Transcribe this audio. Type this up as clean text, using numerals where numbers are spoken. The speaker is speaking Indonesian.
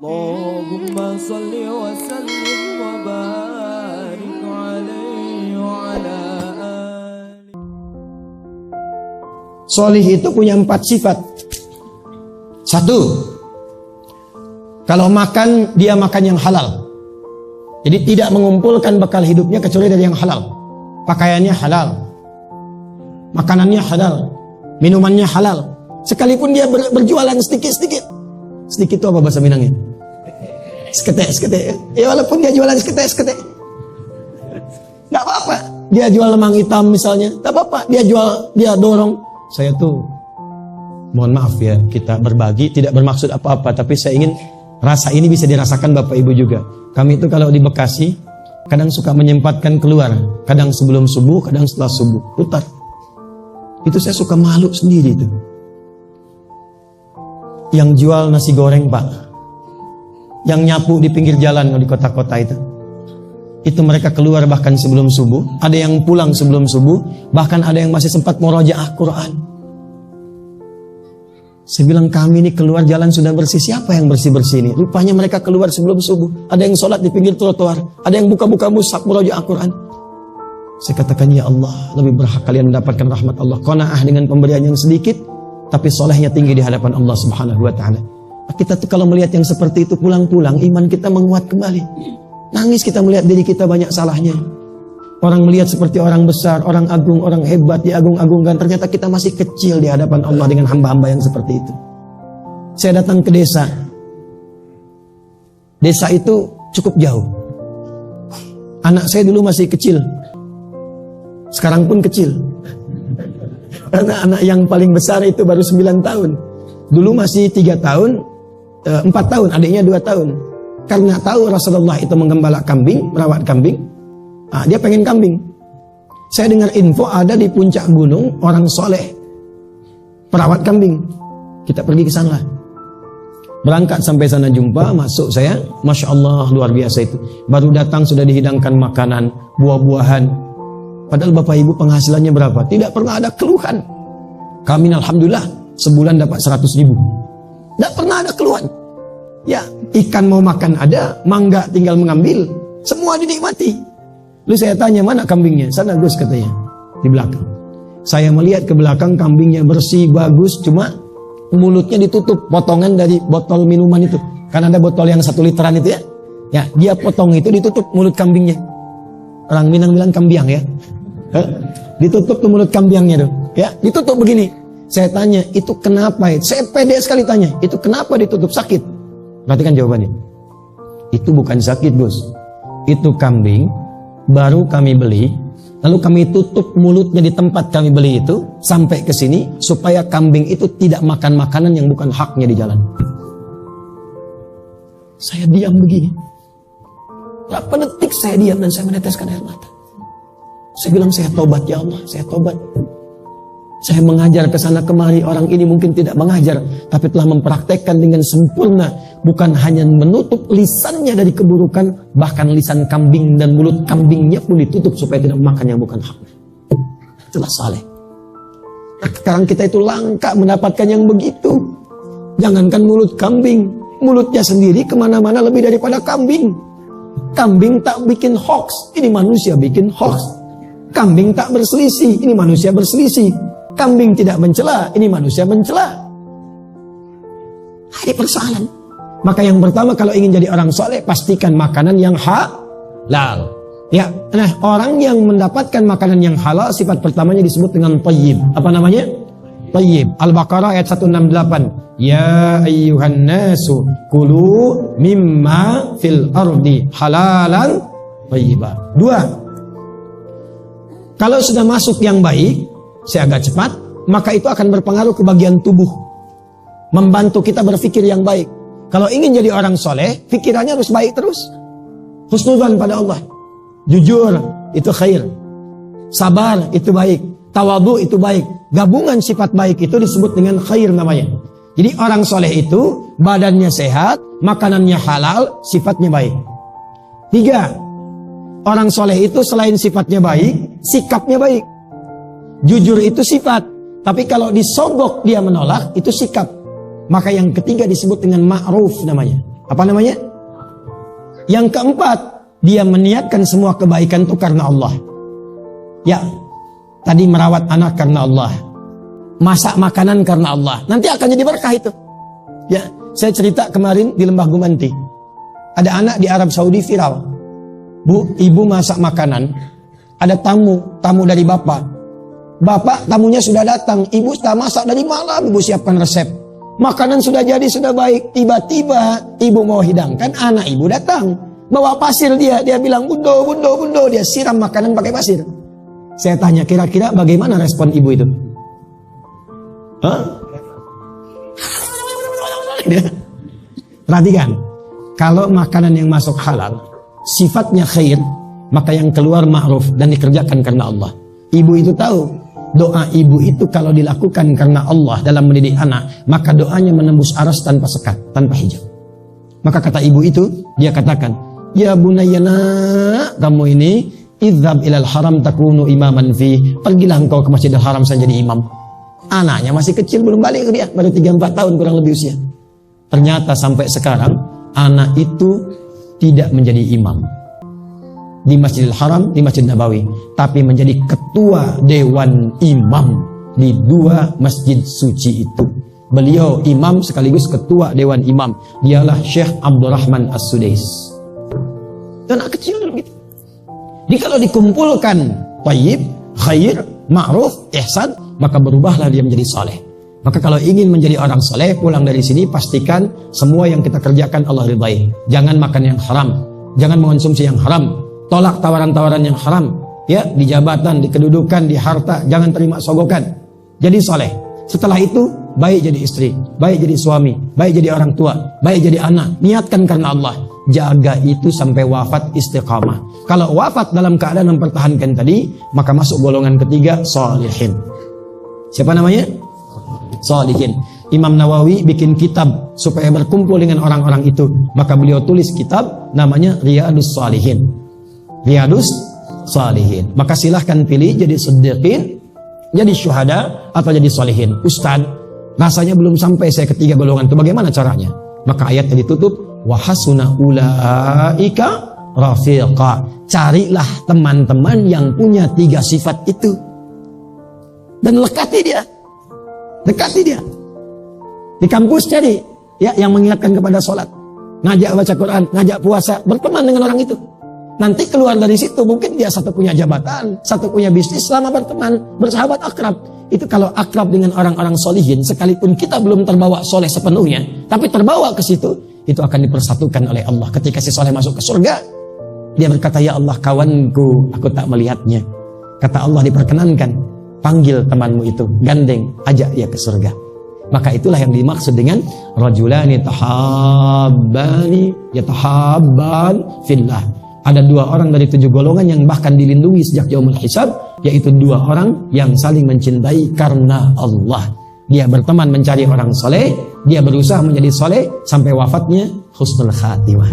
Allahumma salli wa sallim wa barik alaihi wa ala alihi. Solih itu punya 4 sifat. 1, kalau makan, dia makan yang halal. Jadi tidak mengumpulkan bekal hidupnya kecuali dari yang halal. Pakaiannya halal, makanannya halal, minumannya halal. Sekalipun dia berjualan sedikit-sedikit. Sedikit itu apa bahasa Minangnya? Seketek. Ya walaupun dia jualan seketek. Gak apa-apa. Dia jual lemang hitam misalnya, gak apa-apa. Dia dorong. Saya tuh, mohon maaf ya, kita berbagi tidak bermaksud apa-apa, tapi saya ingin rasa ini bisa dirasakan Bapak Ibu juga. Kami itu kalau di Bekasi, kadang suka menyempatkan keluar. Kadang sebelum subuh, kadang setelah subuh. Putar. Itu saya suka malu sendiri itu. Yang jual nasi goreng Pak, yang nyapu di pinggir jalan di kota-kota itu mereka keluar bahkan sebelum subuh. Ada yang pulang sebelum subuh, bahkan ada yang masih sempat murojaah Quran. Saya bilang, kami ini keluar jalan sudah bersih, siapa yang bersih-bersih ini? Rupanya mereka keluar sebelum subuh. Ada yang sholat di pinggir trotoar, ada yang buka-buka mushaf murojaah Quran. Saya katakan, ya Allah, lebih berhak kalian mendapatkan rahmat Allah. Qanaah dengan pemberian yang sedikit, tapi solehnya tinggi di hadapan Allah Subhanahu wa ta'ala. Kita tuh kalau melihat yang seperti itu pulang-pulang, iman kita menguat kembali. Nangis kita melihat diri kita banyak salahnya. Orang melihat seperti orang besar, orang agung, orang hebat, diagung-agungkan. Ternyata kita masih kecil di hadapan Allah dengan hamba-hamba yang seperti itu. Saya datang ke desa. Desa itu cukup jauh. Anak saya dulu masih kecil. Sekarang pun kecil. Karena anak yang paling besar itu baru 9 tahun. Dulu masih 3 tahun, 4 tahun, adiknya 2 tahun. Karena tahu Rasulullah itu menggembala kambing, merawat kambing, dia pengen kambing. Saya dengar info ada di puncak gunung orang soleh perawat kambing. Kita pergi ke sana. Berangkat sampai sana jumpa, masuk saya, Masya Allah luar biasa itu. Baru datang sudah dihidangkan makanan, buah-buahan. Padahal Bapak Ibu penghasilannya berapa? Tidak pernah ada keluhan. Kami alhamdulillah sebulan dapat 100.000. Tidak pernah ada keluhan. Ya, ikan mau makan ada, mangga tinggal mengambil, semua dinikmati. Lalu saya tanya, mana kambingnya? Sana Gus katanya, di belakang. Saya melihat ke belakang, kambingnya bersih, bagus, cuma mulutnya ditutup, potongan dari botol minuman itu. Kan ada botol yang 1 literan itu ya. Ya, dia potong itu, ditutup mulut kambingnya. Orang Minang bilang kambiang ya. Ditutup tuh mulut kambiangnya tuh. Ya, ditutup begini. Saya tanya, itu kenapa? Saya pede sekali tanya, itu kenapa ditutup? Sakit? Perhatikan jawabannya. Itu bukan sakit, Gus. Itu kambing baru kami beli, lalu kami tutup mulutnya di tempat kami beli itu sampai ke sini supaya kambing itu tidak makan makanan yang bukan haknya di jalan. Saya diam begini. Berapa detik saya diam dan saya meneteskan air mata. Saya bilang, saya tobat ya Allah, saya tobat. Saya mengajar ke sana kemari, orang ini mungkin tidak mengajar, tapi telah mempraktekkan dengan sempurna. Bukan hanya menutup lisannya dari keburukan, bahkan lisan kambing dan mulut kambingnya pun ditutup supaya tidak makan yang bukan haknya. Itulah saleh. Nah, sekarang kita itu langka mendapatkan yang begitu. Jangankan mulut kambing, mulutnya sendiri kemana-mana lebih daripada kambing. Kambing tak bikin hoax, ini manusia bikin hoax. Kambing tak berselisih, ini manusia berselisih. Kambing tidak mencela, ini manusia mencela. Ini persoalan. Maka yang pertama, kalau ingin jadi orang soleh, pastikan makanan yang halal. Ya, nah orang yang mendapatkan makanan yang halal, sifat pertamanya disebut dengan thayyib. Apa namanya? Thayyib. Al-Baqarah ayat 168. Ya ayyuhan nasu kulu mimma fil ardi halalan thayyiban. 2. Kalau sudah masuk yang baik, saya agak cepat, maka itu akan berpengaruh ke bagian tubuh. Membantu kita berpikir yang baik. Kalau ingin jadi orang soleh, pikirannya harus baik terus. Husnudzan pada Allah. Jujur, itu khair. Sabar, itu baik. Tawadhu, itu baik. Gabungan sifat baik itu disebut dengan khair namanya. Jadi orang soleh itu, badannya sehat, makanannya halal, sifatnya baik. 3. Orang soleh itu selain sifatnya baik, sikapnya baik. Jujur itu sifat, tapi kalau disogok dia menolak, itu sikap. Maka yang ketiga disebut dengan ma'ruf namanya. Apa namanya? Yang keempat, dia meniatkan semua kebaikan itu karena Allah. Ya, tadi merawat anak karena Allah, masak makanan karena Allah, nanti akan jadi berkah itu. Ya, saya cerita kemarin di Lembah Gumanti, ada anak di Arab Saudi viral. Bu, ibu masak makanan, ada tamu dari bapak tamunya sudah datang, ibu sudah masak dari malam, ibu siapkan resep, makanan sudah jadi, sudah baik, tiba-tiba ibu mau hidangkan, anak ibu datang, bawa pasir, dia bilang bundo, dia siram makanan pakai pasir. Saya tanya, kira-kira bagaimana respon ibu itu? Hah? Perhatikan, kalau makanan yang masuk halal, sifatnya khair, maka yang keluar ma'ruf dan dikerjakan karena Allah. Ibu itu tahu, doa ibu itu kalau dilakukan karena Allah dalam mendidik anak, maka doanya menembus aras tanpa sekat, tanpa hijab. Maka kata ibu itu, dia katakan, ya bunayyana, kamu ini idhab ilal haram takunu imaman fi, pergilah engkau ke Masjidil Haram saya jadi imam. Anaknya masih kecil, belum balik ke dia, baru 3-4 tahun kurang lebih usia. Ternyata sampai sekarang anak itu tidak menjadi imam di Masjidil Haram, di Masjid Nabawi, tapi menjadi ketua dewan imam di 2 masjid suci itu. Beliau imam sekaligus ketua dewan imam, dialah Syekh Abdurrahman As-Sudais. Anak kecil gitu. Jadi kalau dikumpulkan thayyib, khair, ma'ruf, ihsan, maka berubahlah dia menjadi saleh. Maka kalau ingin menjadi orang saleh, pulang dari sini pastikan semua yang kita kerjakan Allah ridai. Jangan makan yang haram, jangan mengonsumsi yang haram, tolak tawaran-tawaran yang haram, ya, di jabatan, di kedudukan, di harta, jangan terima sogokan. Jadi saleh. Setelah itu baik jadi istri, baik jadi suami, baik jadi orang tua, baik jadi anak. Niatkan karena Allah. Jaga itu sampai wafat istiqamah. Kalau wafat dalam keadaan mempertahankan tadi, maka masuk golongan ketiga, sholihin. Siapa namanya? Sholihin. Imam Nawawi bikin kitab supaya berkumpul dengan orang-orang itu. Maka beliau tulis kitab namanya Riyadus Shalihin. Riyadus Shalihin. Maka silahkan pilih jadi siddiqin, jadi syuhada, atau jadi sholihin. Ustaz, rasanya belum sampai saya ketiga golongan itu, bagaimana caranya? Maka ayatnya ditutup, wa hasuna ulaika rafiqa. Carilah teman-teman yang punya 3 sifat itu dan lekati dia. Di kampus cari ya yang mengingatkan kepada sholat, ngajak baca Quran, ngajak puasa, berteman dengan orang itu. Nanti keluar dari situ mungkin dia satu punya jabatan, satu punya bisnis, selama berteman, bersahabat, akrab. Itu kalau akrab dengan orang-orang solihin, sekalipun kita belum terbawa soleh sepenuhnya, tapi terbawa ke situ, itu akan dipersatukan oleh Allah. Ketika si soleh masuk ke surga, dia berkata, ya Allah, kawanku, aku tak melihatnya. Kata Allah, diperkenankan, panggil temanmu itu, gandeng, ajak dia ke surga. Maka itulah yang dimaksud dengan rajulani tahabbani yatahabban fillah. Ada 2 orang dari 7 golongan yang bahkan dilindungi sejak yaumul hisab, yaitu 2 orang yang saling mencintai karena Allah. Dia berteman mencari orang soleh, dia berusaha menjadi soleh sampai wafatnya husnul khatimah.